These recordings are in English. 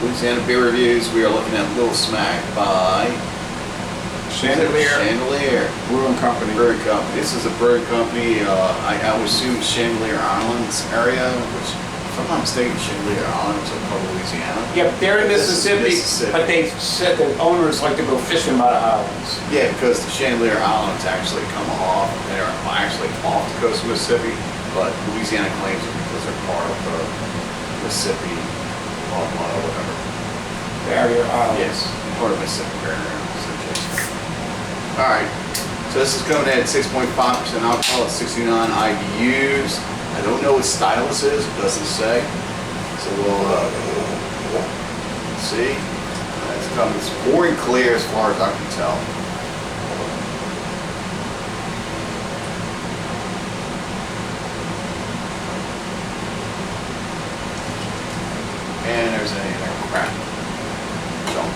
Louisiana Beer Reviews. We are looking at Little Smack by Chandeleur Brewing Company. Brewing Company. This is a brewing company. I would assume Chandeleur Islands area, which, if I'm not mistaken, Chandeleur Islands are part of Louisiana. Yep, they're in Mississippi, but they said that owners like to go fishing by the islands. Yeah, because the Chandeleur Islands actually come off. They're actually off the coast of Mississippi, but Louisiana claims it because they're part of the Mississippi, whatever. Barrier Islands. Yes, part of Mississippi Barrier. All right, so this is coming in at 6.5% alcohol at 69 IBUs. I don't know what style this is, it doesn't say. So we'll see. It's pouring clear as far as I can tell. And there's a crap jump.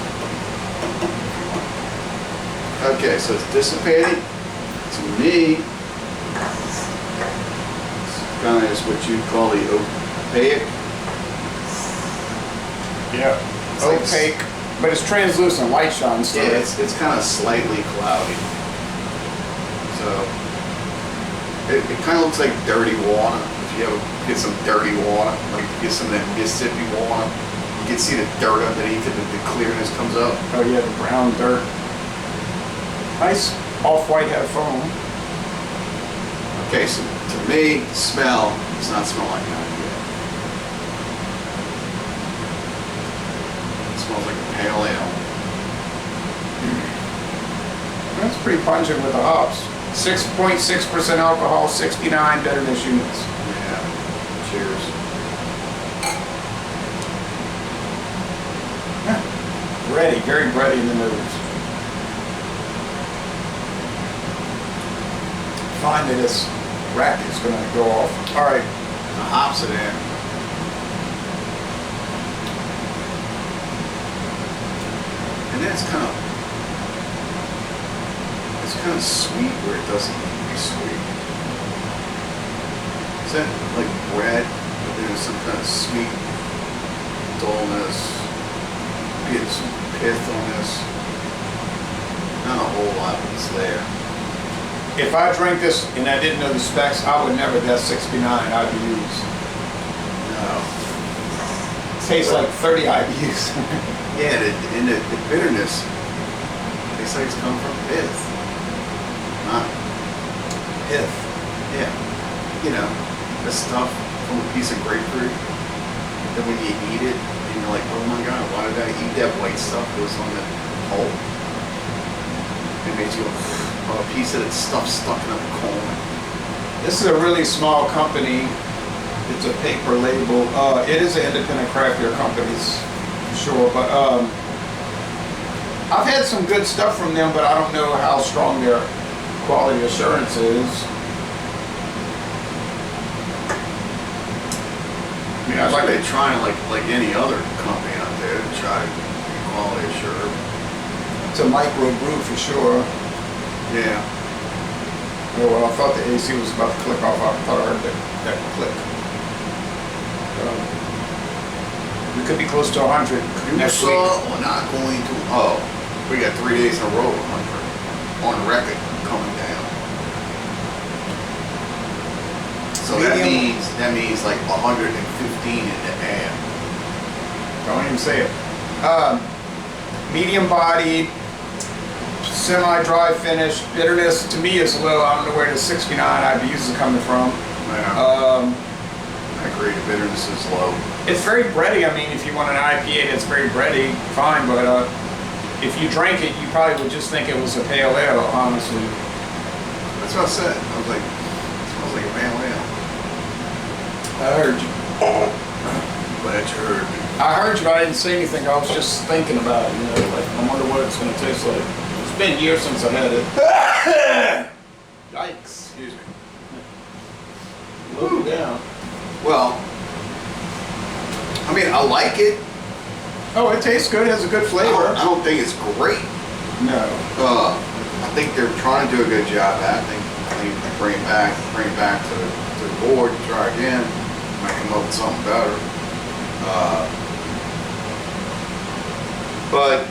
Okay, so it's dissipating. To me, it's kind of what you'd call the opaque. Yeah, it's opaque, but it's translucent, light shines through. Yeah, it's kind of slightly cloudy. So it kind of looks like dirty water. If you ever get some dirty water, like get some of that Mississippi water, you can see the dirt underneath it, the clearness comes up. Oh yeah, the brown dirt. Nice off-white head of foam. Okay, so to me, smell does not smell like an IPA. It smells like a pale ale. That's pretty pungent with the hops. 6.6% alcohol, 69 bitterness units. Yeah. Cheers. Bready, very bready in the nose. Find that this rack is going to go off. All right, The hops are there. And then it's kind of sweet where it doesn't need to be sweet. Is that like bread, but there's some kind of sweet dullness, get some pith on this. Not a whole lot, but it's there. if I drank this and I didn't know the specs, I would never guess 69 IBUs. No. Tastes like 30 IBUs. Yeah, and the bitterness tastes like it's coming from pith. Not Pith. Yeah. You know, the stuff from a piece of grapefruit. Then when you eat it, and you're like, oh my god, why did I eat that white stuff that was on the pulp? It makes you a piece of that stuff stuck in a cone. This is a really small company. It's a paper label. It is an independent craft beer company, for sure. But I've had some good stuff from them, but I don't know how strong their quality assurance is. I mean, it's like they're trying, like any other company out there, to try to be quality assured. It's a micro brew for sure. Yeah. Oh well, I thought the AC was about to click off. I thought I heard that click. We could be close to 100 next week. We're not going to. Oh, we got 3 days in a row of 100 on record coming down. So that means like 115 in the air. Don't even say it. Medium bodied, semi-dry finish. Bitterness to me is low. I don't know where the 69 IBUs is coming from. Yeah. I agree. The bitterness is low. It's very bready. I mean, if you want an IPA that's very bready, fine. But if you drank it, you probably would just think it was a pale ale. Honestly. That's what I said. I was like, it smells like a pale ale. I heard you. Glad you heard me. I heard you, but I didn't say anything. I was just thinking about it. You know, like I wonder what it's going to taste like. It's been years since I had it. Yikes! Excuse me. Low down. Well, I mean, I like it. Oh, it tastes good. It has a good flavor. I don't think it's great. No. I think they're trying to do a good job at it. I think bring it back to the board, try again, might come up with something better. But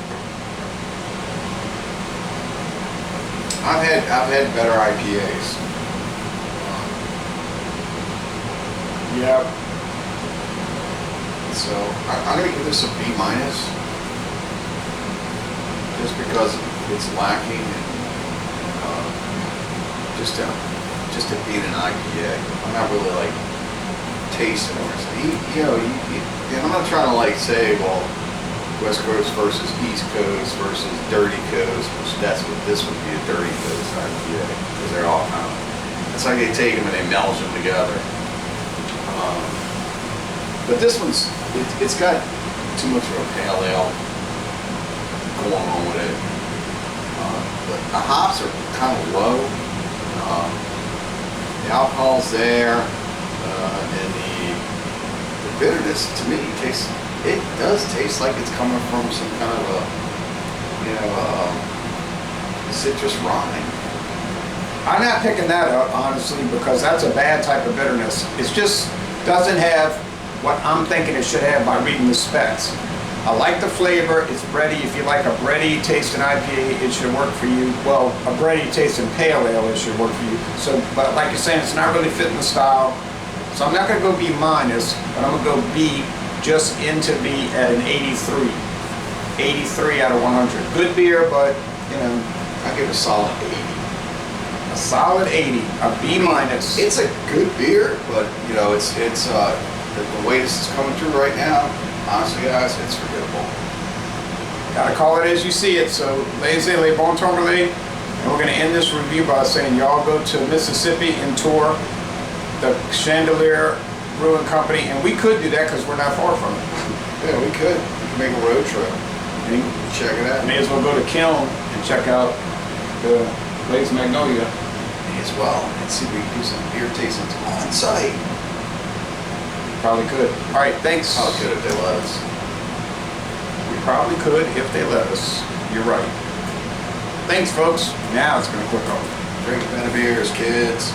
I've had better IPAs. Yep. So I'm gonna give this a B minus, just because it's lacking, just to beat an IPA. I'm not really like tasting or something. I'm not trying to like say, well, West Coast versus East Coast versus Dirty Coast, which that's what this would be, a Dirty Coast IPA, because they're all kind of, it's like they take them and they meld them together. But this one's, it's got too much of a pale ale going on with it. The hops are kind of low. The alcohol's there, and the bitterness to me does taste like it's coming from some kind of a citrus rind. I'm not picking that up, honestly, because that's a bad type of bitterness. It just doesn't have what I'm thinking it should have by reading the specs. I like the flavor. It's bready. If you like a bready tasting IPA, it should work for you. Well, a bready tasting pale ale, it should work for you. So, but like you're saying, it's not really fitting the style. So I'm not going to go B minus, but I'm going to go B just into B at an 83. 83 out of 100. Good beer, but, I give it a solid 80. A solid 80, a B minus. It's a good beer, but the way this is coming through right now, honestly, guys, it's forgettable. Gotta call it as you see it. So, laissez les bon temps relais. And we're gonna end this review by saying y'all go to Mississippi and tour the Chandeleur Brewing Company, and we could do that because we're not far from it. Yeah, we could. We could make a road trip. And check it out. May as well go to Kiln and check out the Blaze Magnolia. May as well. And see if we can do some beer tastings on site. Probably could. All right, thanks. Probably could if they let us. We probably could if they let us. You're right. Thanks, folks. Now it's going to click off. Drink a beer beers, kids.